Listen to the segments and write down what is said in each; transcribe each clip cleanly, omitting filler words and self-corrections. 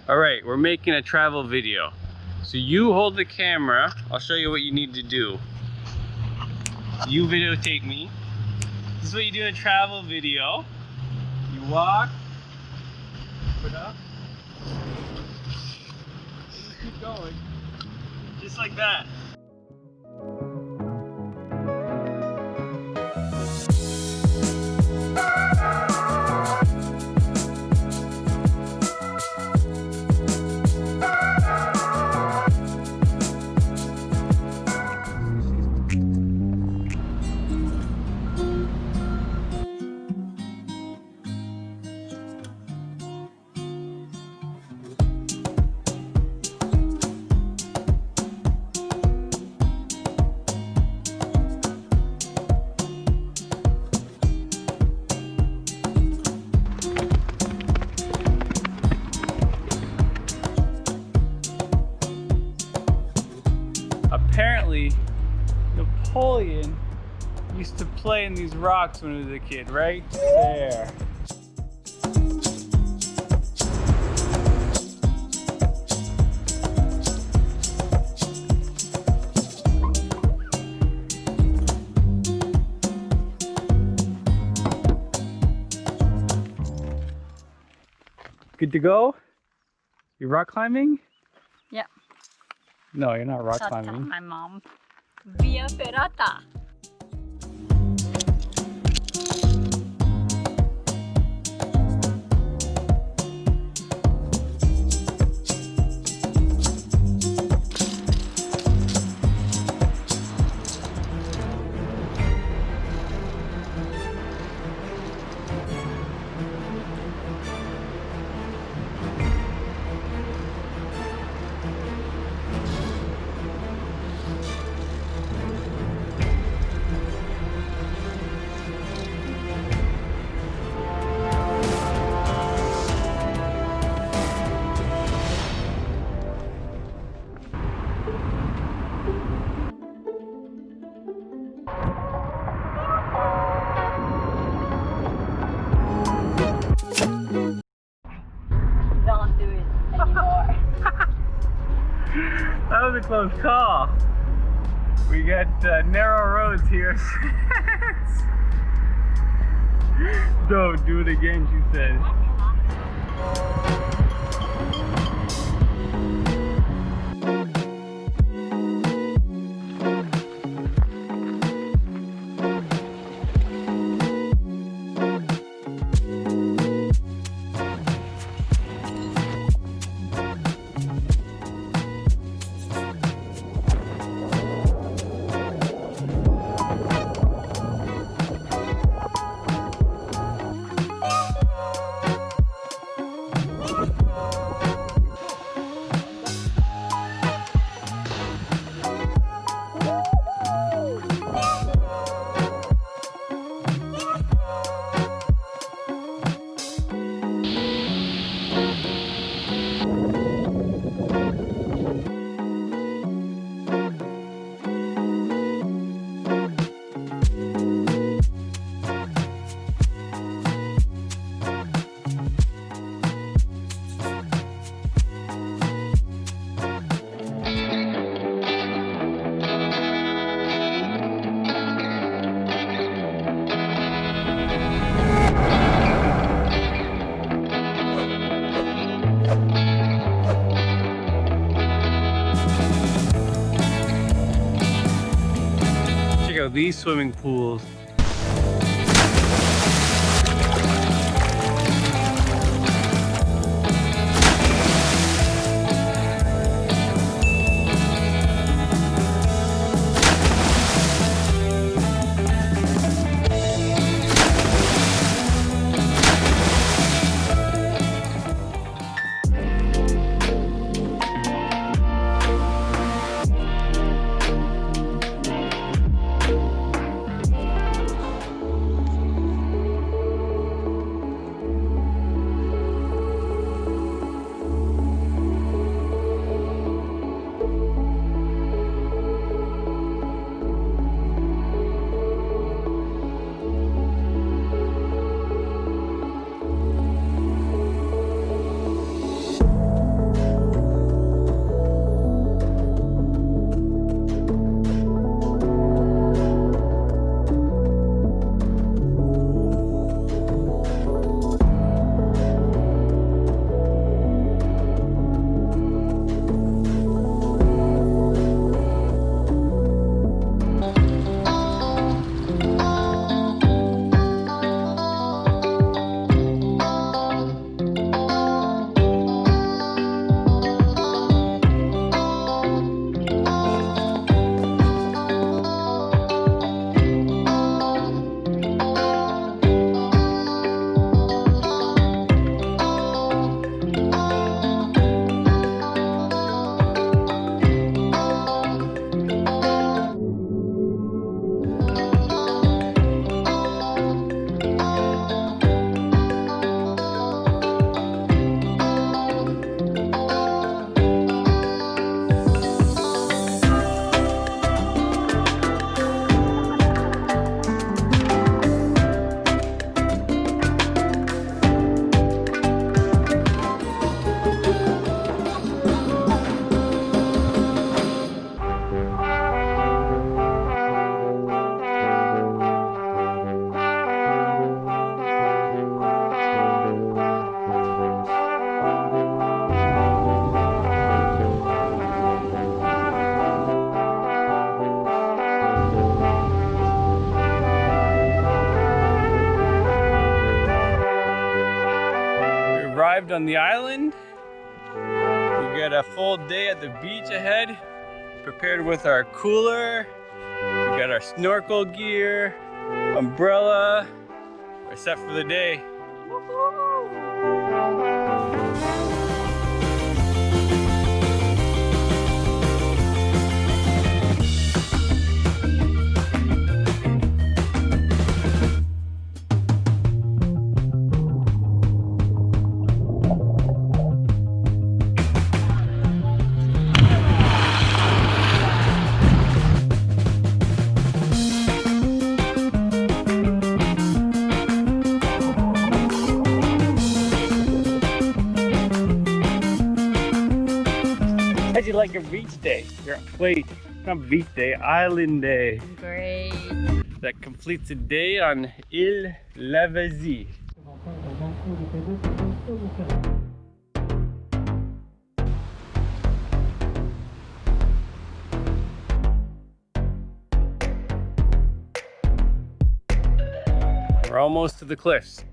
All right, we're making a travel video. So you hold the camera. I'll show you what you need to do. You videotape me. This is what you do in a travel video. You walk, put up, keep going, just like that. Apparently, Napoleon used to play in these rocks when he was a kid, right there. Good to go? You rock climbing? Yeah. No, you're not rock Shut up, climbing. my mom. Via Ferrata. Don't do it anymore. That was a close call. We got narrow roads here. Don't do it again, she says. These swimming pools. on the island. We got a full day at the beach ahead. Prepared with our cooler. We got our snorkel gear, umbrella. We're set for the day. How'd you like your beach day? Wait, not beach day, island day. Great. That completes a day on Iles Lavezzi. We're almost to the cliffs.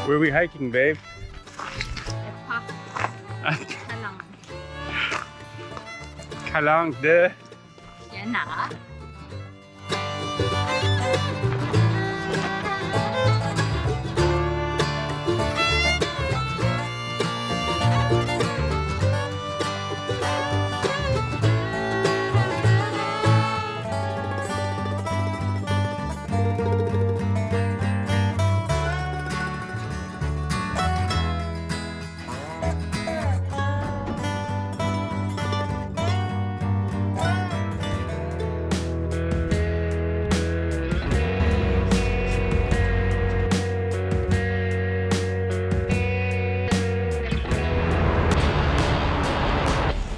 Where are we hiking, babe? Calanques de Piana.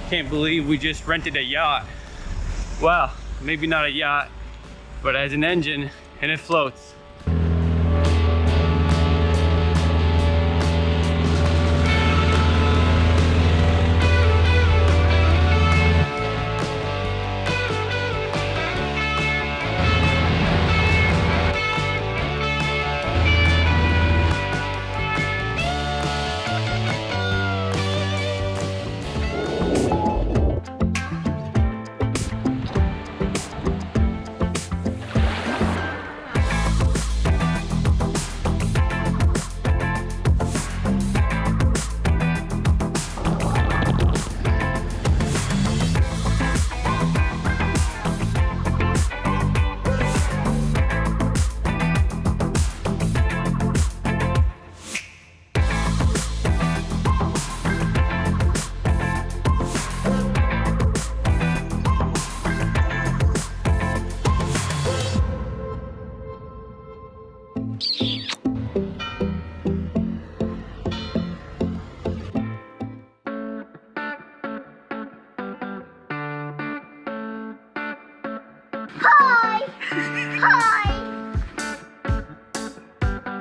Can't believe we just rented a yacht. Well, maybe not a yacht, but it has an engine and it floats. Hi! Hi!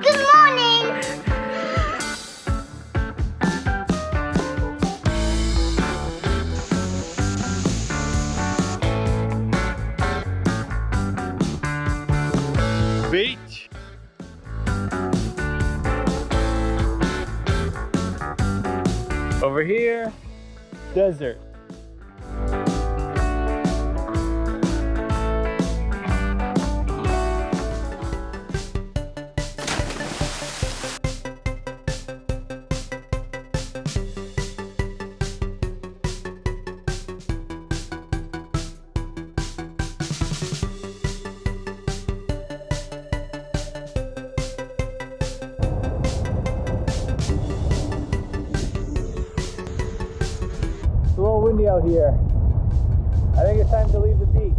Good morning! beach. Over here, desert. It's a little windy out here. I think it's time to leave the beach.